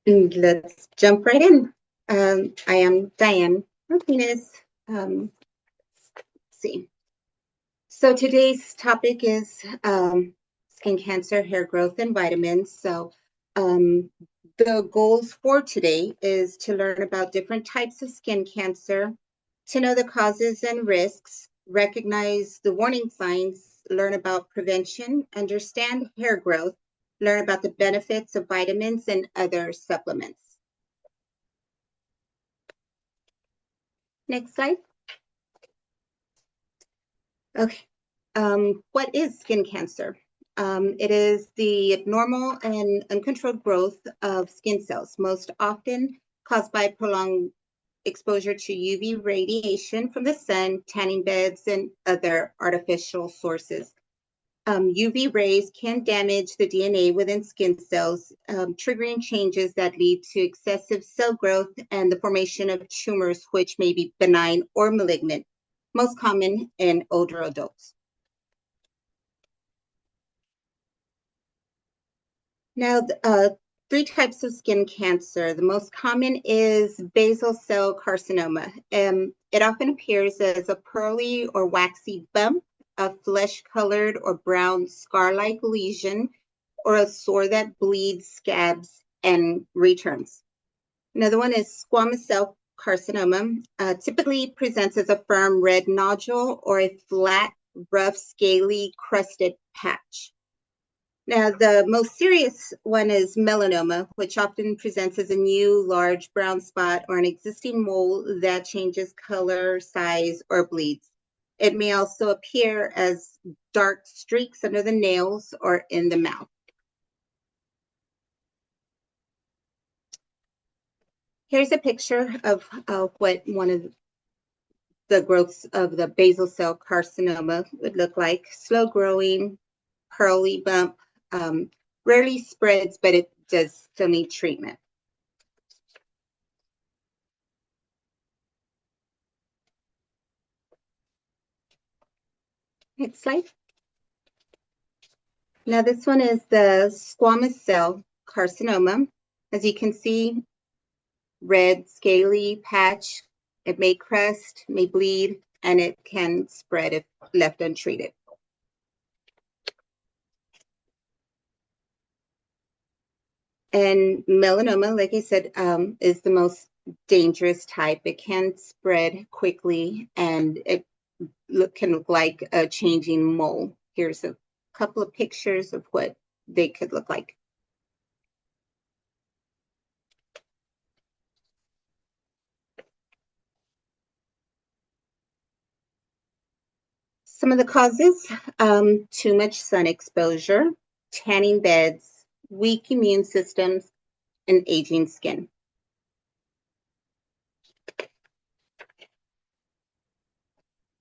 And let's jump right in. I am Diane Martinez. Let's see. So today's topic is skin cancer, hair growth, and vitamins. So the goals for today is to learn about different types of skin cancer, to know the causes and risks, recognize the warning signs, learn about prevention, understand hair growth, learn about the benefits of vitamins and other supplements. Next slide. Okay. What is skin cancer? It is the abnormal and uncontrolled growth of skin cells, most often caused by prolonged exposure to UV radiation from the sun, tanning beds, and other artificial sources. UV rays can damage the DNA within skin cells, triggering changes that lead to excessive cell growth and the formation of tumors, which may be benign or malignant, most common in older adults. Now, three types of skin cancer. The most common is basal cell carcinoma. It often appears as a pearly or waxy bump, a flesh-colored or brown scar-like lesion, or a sore that bleeds, scabs, and returns. Another one is squamous cell carcinoma. Typically presents as a firm red nodule or a flat, rough, scaly, crusted patch. Now, the most serious one is melanoma, which often presents as a new large brown spot or an existing mole that changes color, size, or bleeds. It may also appear as dark streaks under the nails or in the mouth. Here's a picture of what one of the growths of the basal cell carcinoma would look like. Slow growing, pearly bump, rarely spreads, but it does still need treatment. Next slide. Now this one is the squamous cell carcinoma. As you can see, red scaly patch. It may crust, may bleed, and it can spread if left untreated. And melanoma, like I said, is the most dangerous type. It can spread quickly, and it can look like a changing mole. Here's a couple of pictures of what they could look like. Some of the causes, too much sun exposure, tanning beds, weak immune systems, and aging skin.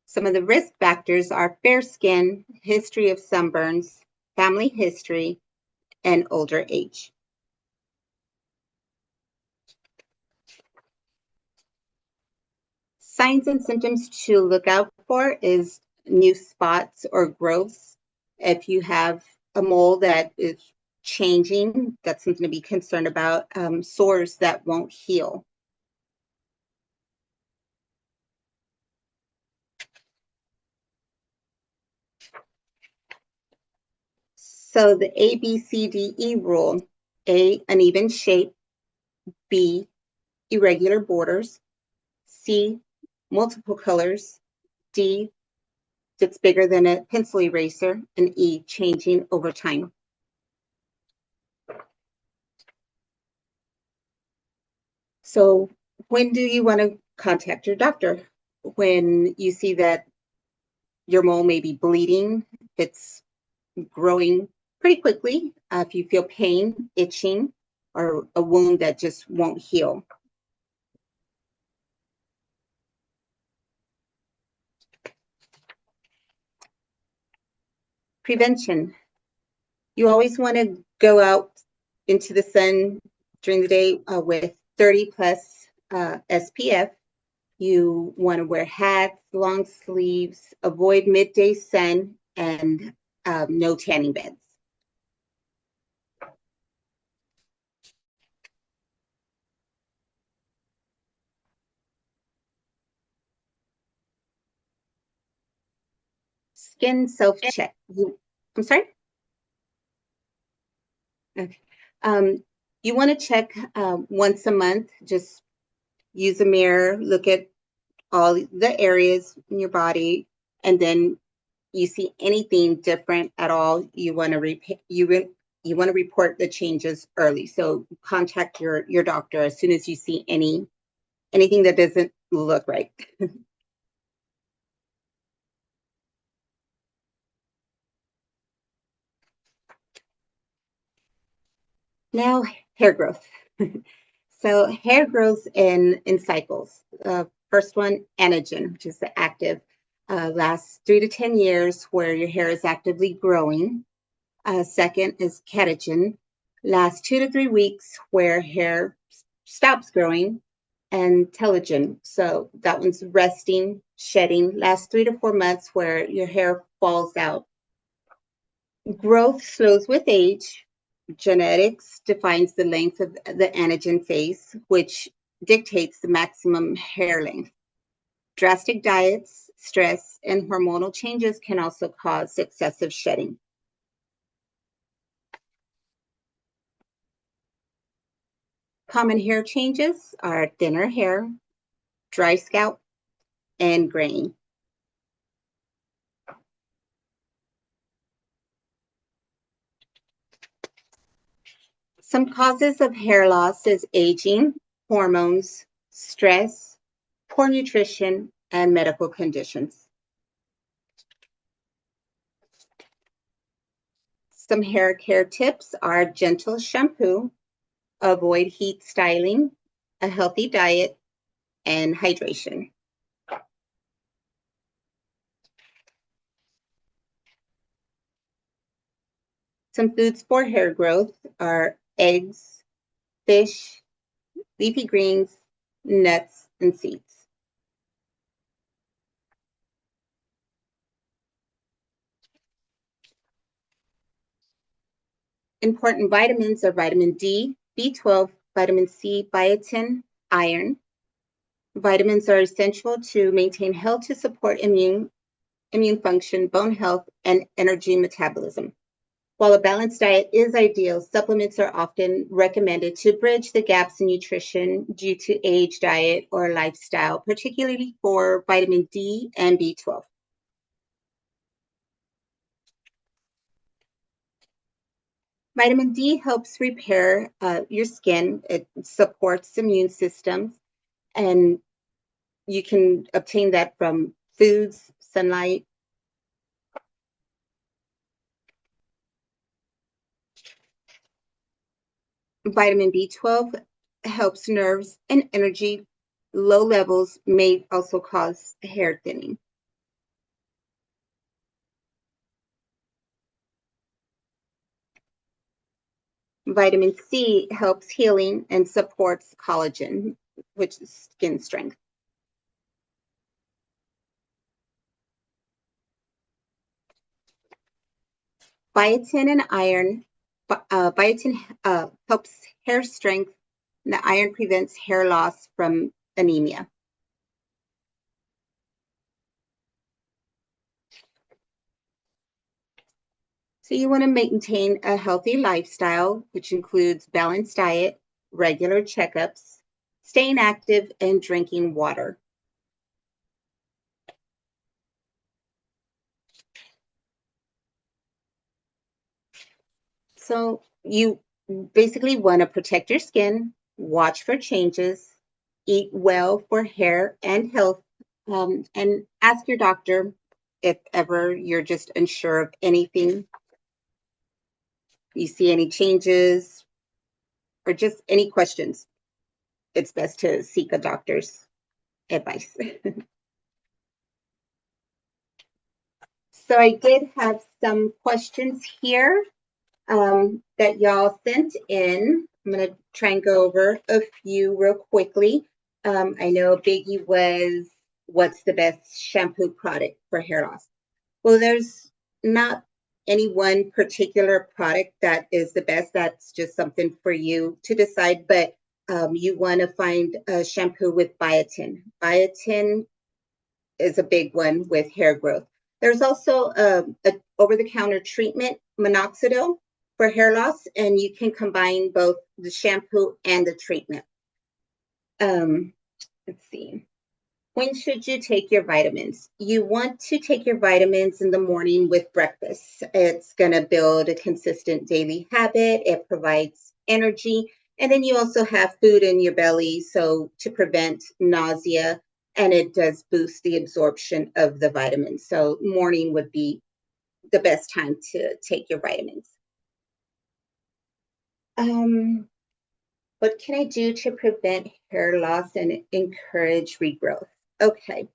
Some of the risk factors are fair skin, history of sunburns, family history, and older age. Signs and symptoms to look out for is new spots or growths. If you have a mole that is changing, that's something to be concerned about. Sores that won't heal. So the ABCDE rule: A, uneven shape; B, irregular borders; C, multiple colors; D, that's bigger than a pencil eraser; and E, changing over time. So when do you want to contact your doctor? When you see that your mole may be bleeding, it's growing pretty quickly, if you feel pain, itching, or a wound that just won't heal. Prevention. You always want to go out into the sun during the day with 30 plus SPF. You want to wear hats, long sleeves, avoid midday sun, and no tanning beds. skin self-check. I'm sorry? Okay. You want to check once a month. Just use a mirror, look at all the areas in your body, and then you see anything different at all, you want to you want to report the changes early. So contact your doctor as soon as you see anything that doesn't look right. Now, hair growth. So hair grows in cycles. First one, anagen, which is the active, lasts 3 to 10 years where your hair is actively growing. Second is catagen, lasts 2 to 3 weeks where hair stops growing. And telogen, so that one's resting, shedding, lasts 3 to 4 months where your hair falls out. Growth slows with age. Genetics defines the length of the anagen phase, which dictates the maximum hair length. Drastic diets, stress, and hormonal changes can also cause excessive shedding. Common hair changes are thinner hair, dry scalp, and graying. Some causes of hair loss is aging, hormones, stress, poor nutrition, and medical conditions. Some hair care tips are gentle shampoo, avoid heat styling, a healthy diet, and hydration. Some foods for hair growth are eggs, fish, leafy greens, nuts, and seeds. Important vitamins are vitamin D, B12, vitamin C, biotin, iron. Vitamins are essential to maintain health to support immune function, bone health, and energy metabolism. While a balanced diet is ideal, supplements are often recommended to bridge the gaps in nutrition due to age, diet, or lifestyle, particularly for vitamin D and B12. Vitamin D helps repair your skin. It supports immune systems, and you can obtain that from foods, sunlight. Vitamin B12 helps nerves and energy. Low levels may also cause hair thinning. Vitamin C helps healing and supports collagen, which is skin strength. Biotin and iron. Biotin helps hair strength, and the iron prevents hair loss from anemia. So you want to maintain a healthy lifestyle, which includes balanced diet, regular checkups, staying active, and drinking water. So you basically want to protect your skin, watch for changes, eat well for hair and health, and ask your doctor if ever you're just unsure of anything, you see any changes, or just any questions. It's best to seek a doctor's advice. So I did have some questions here that y'all sent in. I'm going to try and go over a few real quickly. I know a biggie was, what's the best shampoo product for hair loss? Well, there's not any one particular product that is the best. That's just something for you to decide. But you want to find a shampoo with biotin. Biotin is a big one with hair growth. There's also a over-the-counter treatment, minoxidil, for hair loss, and you can combine both the shampoo and the treatment. Let's see. When should you take your vitamins? You want to take your vitamins in the morning with breakfast. It's going to build a consistent daily habit. It provides energy. And then you also have food in your belly, so to prevent nausea, and it does boost the absorption of the vitamins. So morning would be the best time to take your vitamins. What can I do to prevent hair loss and encourage regrowth? Okay.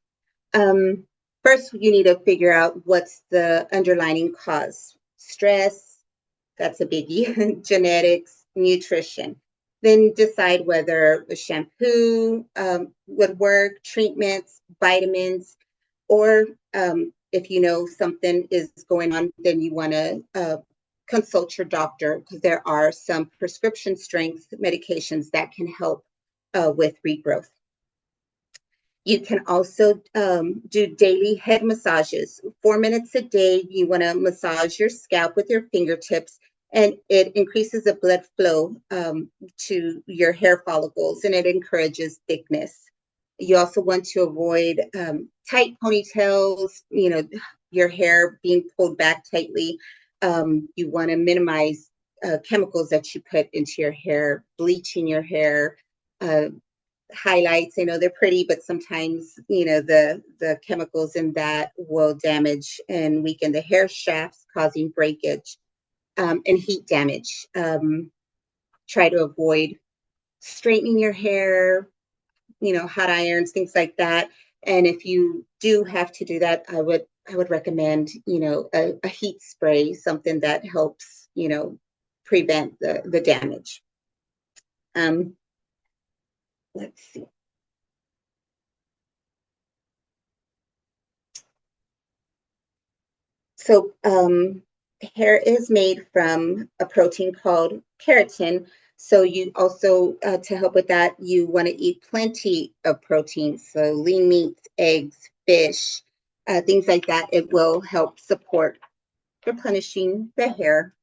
First, you need to figure out what's the underlying cause. Stress, that's a biggie. Genetics, nutrition. Then decide whether a shampoo would work, treatments, vitamins, or if you know something is going on, then you want to consult your doctor, because there are some prescription strength medications that can help with regrowth. You can also do daily head massages. 4 minutes a day, you want to massage your scalp with your fingertips, and it increases the blood flow to your hair follicles, and it encourages thickness. You also want to avoid tight ponytails, your hair being pulled back tightly. You want to minimize chemicals that you put into your hair, bleaching your hair, highlights. They're pretty, but sometimes the chemicals in that will damage and weaken the hair shafts, causing breakage and heat damage. Try to avoid straightening your hair, hot irons, things like that. And if you do have to do that, I would recommend a heat spray, something that helps prevent the damage. Let's see. So hair is made from a protein called keratin. So you also, to help with that, you want to eat plenty of protein. So lean meats, eggs, fish, things like that. It will help support replenishing the hair.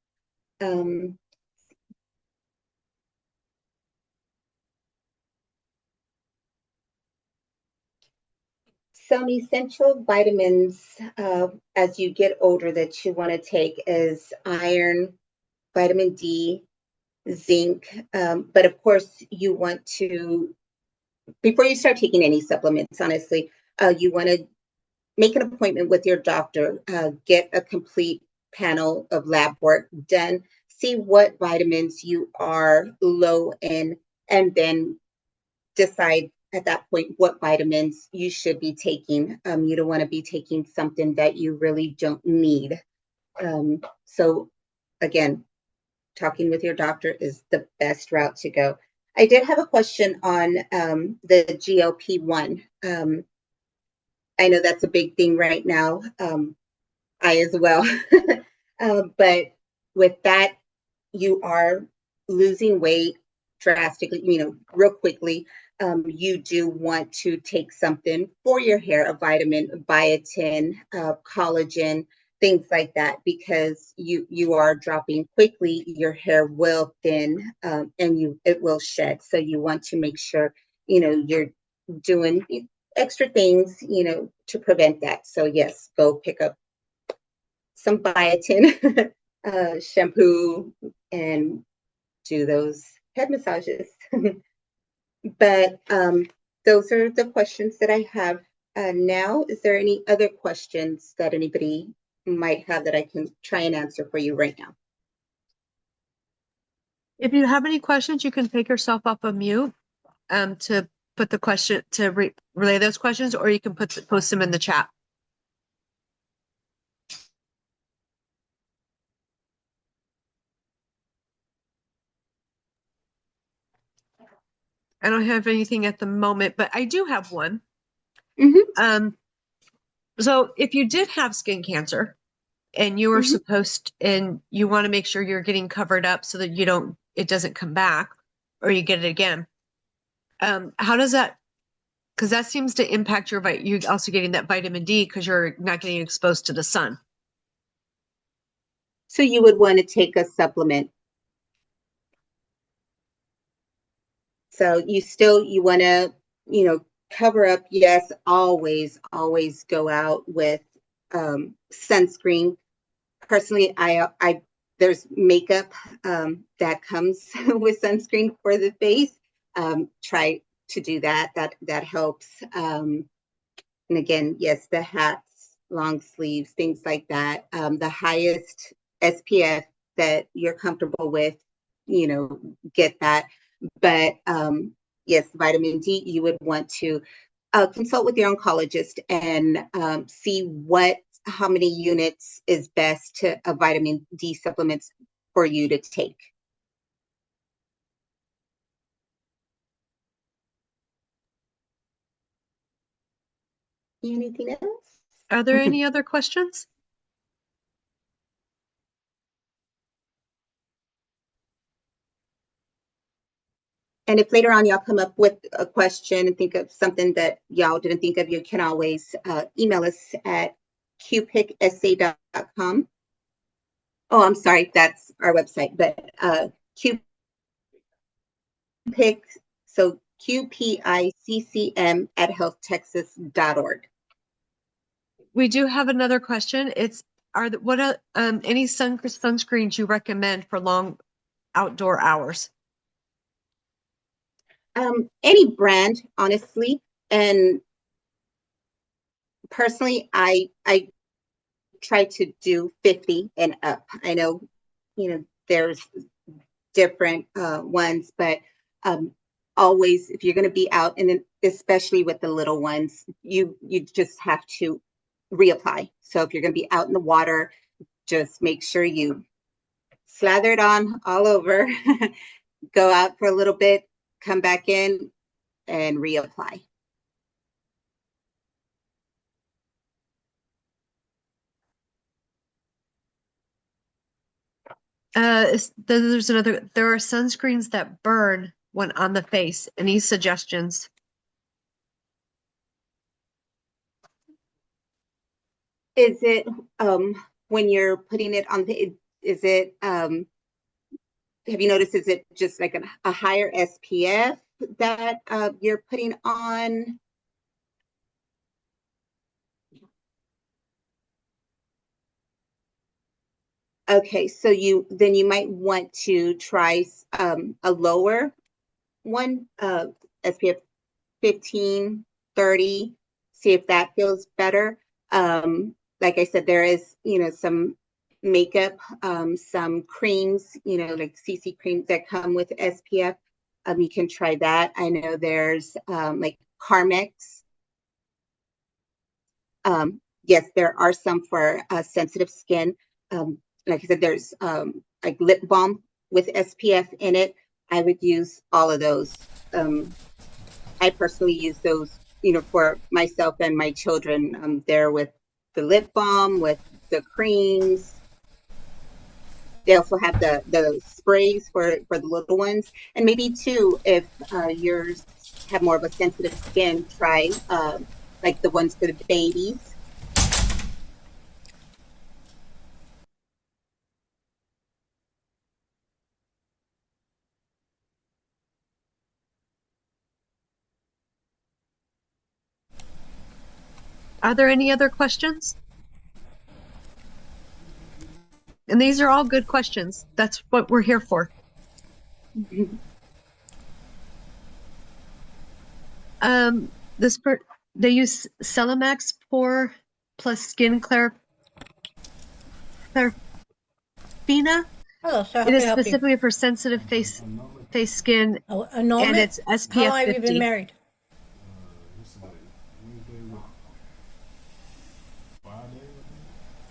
Some essential vitamins as you get older that you want to take is iron, vitamin D, zinc. But of course, you want to, before you start taking any supplements, honestly, you want to make an appointment with your doctor, get a complete panel of lab work done, see what vitamins you are low in, and then decide at that point what vitamins you should be taking. You don't want to be taking something that you really don't need. So again, talking with your doctor is the best route to go. I did have a question on the GLP-1. I know that's a big thing right now. I as well. But with that, you are losing weight drastically, real quickly. You do want to take something for your hair, a vitamin, biotin, collagen, things like that, because you are dropping quickly. Your hair will thin, and it will shed. So you want to make sure you're doing extra things to prevent that. So yes, go pick up some biotin shampoo and do those head massages. But those are the questions that I have now. Is there any other questions that anybody might have that I can try and answer for you right now? If you have any questions, you can take yourself off of mute to put the question, to relay those questions, or you can post them in the chat. I don't have anything at the moment, but I do have one. So if you did have skin cancer and you were supposed, and you want to make sure you're getting covered up so that it doesn't come back or you get it again, how does that Because that seems to impact you also getting that vitamin D because you're not getting exposed to the sun. So you would want to take a supplement. So you want to, cover up. Yes, always go out with sunscreen. Personally, there's makeup that comes with sunscreen for the face. Try to do that. That helps. And again, yes, the hats, long sleeves, things like that. The highest SPF that you're comfortable with, get that. But yes, vitamin D, you would want to consult with your oncologist and see how many units is best of vitamin D supplements for you to take. Anything else? Are there any other questions? And if later on y'all come up with a question and think of something that y'all didn't think of, you can always email us at qpicsa.com. Oh, I'm sorry, that's our website, but QPIC, so QPICCM at healthtexas.org. We do have another question. Any sunscreens you recommend for long outdoor hours? Any brand, honestly, and personally, I try to do 50 and up. I know, there's different ones, but always, if you're going to be out, and then especially with the little ones, you just have to reapply. So if you're going to be out in the water, just make sure you slather it on all over, go out for a little bit, come back in, and reapply. There are sunscreens that burn when on the face. Any suggestions? Is it when you're putting it on is it have you noticed, is it just like a higher SPF that you're putting on? Okay, so you might want to try a lower one, SPF 15, 30, see if that feels better. Like I said, there is, some makeup, some creams, like CC creams that come with SPF. You can try that. I know there's like Carmex. Yes, there are some for sensitive skin. Like I said, there's like lip balm with SPF in it. I would use all of those. I personally use those, for myself and my children. I'm there with the lip balm, with the creams. They also have the sprays for the little ones, and maybe too, if yours have more of a sensitive skin, try like the ones for the babies. Are there any other questions? And these are all good questions. That's what we're here for. They use Celamax Pore plus Skin Clarifina. Hello, sir. How It can I is help you? specifically for sensitive face skin, Annulment? and it's How SPF long have you 50. been married?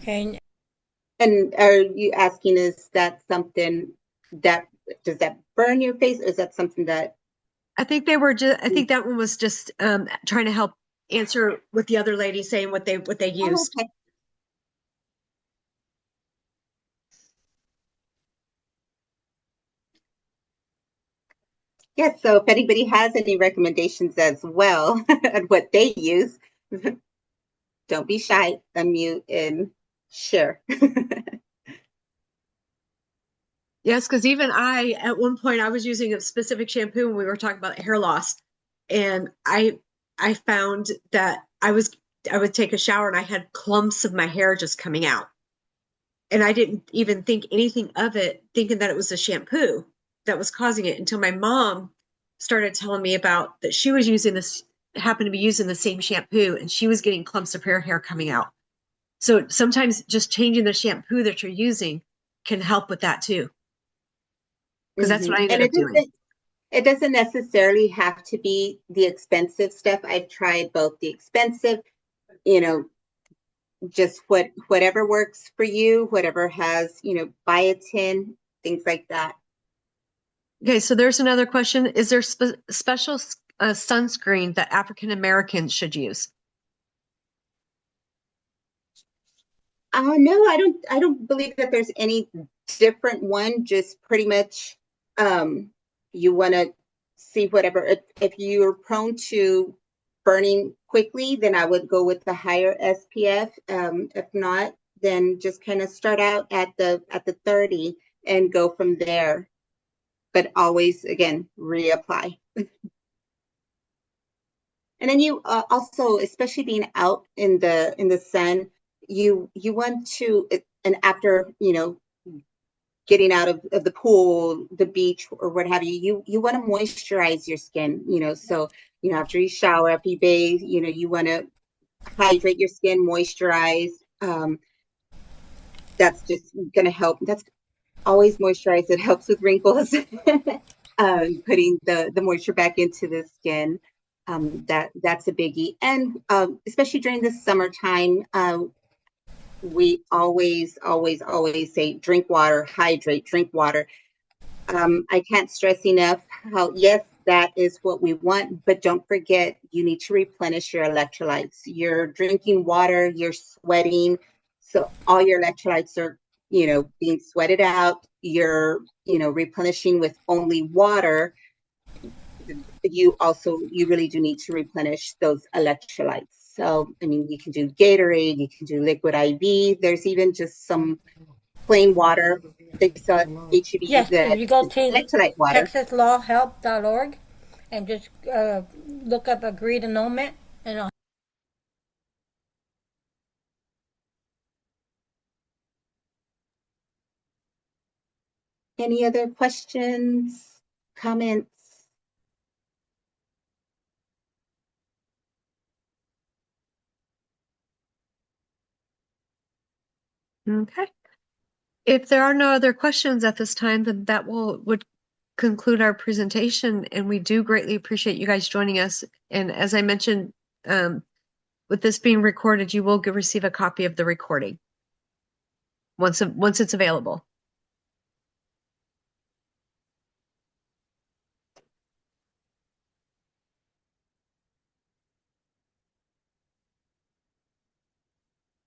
Okay. And are you asking, is that something that, does that burn your face, or is that something that? I think that one was just trying to help answer with the other lady saying what they used. Oh, okay. Yeah, so if anybody has any recommendations as well on what they use, don't be shy, unmute and share. Yes, because even at one point, I was using a specific shampoo when we were talking about hair loss, and I found that I would take a shower and I had clumps of my hair just coming out, and I didn't even think anything of it, thinking that it was the shampoo that was causing it until my mom started telling me about that she was using this, happened to be using the same shampoo, and she was getting clumps of hair coming out. So sometimes just changing the shampoo that you're using can help with that too, because that's what I And ended up doing. it doesn't necessarily have to be the expensive stuff. I've tried both the expensive, you know, just whatever works for you, whatever has, biotin, things like that. Okay, so there's another question. Is there special sunscreen that African Americans should use? No, I don't believe that there's any different one. Just pretty much, you want to see whatever. If you're prone to burning quickly, then I would go with the higher SPF. If not, then just kind of start out at the 30 and go from there. But always, again, reapply. And then you also, especially being out in the sun, you want to, and after getting out of the pool, the beach, or what have you, you want to moisturize your skin. So after you shower, after you bathe, you want to hydrate your skin, moisturize. That's just going to help. That's always moisturize. It helps with wrinkles. Putting the moisture back into the skin. That's a biggie. And especially during the summertime, we always say drink water, hydrate, drink water. I can't stress enough how, yes, that is what we want, but don't forget you need to replenish your electrolytes. You're drinking water, you're sweating, so all your electrolytes are, being sweated out. You're, replenishing with only water. You really do need to replenish those electrolytes. So, I mean, you can do Gatorade, you can do liquid IV. There's even just some plain water. They saw HEB Yes, if that you go is to electrolyte water. texaslawhelp.org and just look up agreed annulment, and it'll Any other questions, comments? Okay. If there are no other questions at this time, then that would conclude our presentation, and we do greatly appreciate you guys joining us. And as I mentioned, with this being recorded, you will receive a copy of the recording once it's available.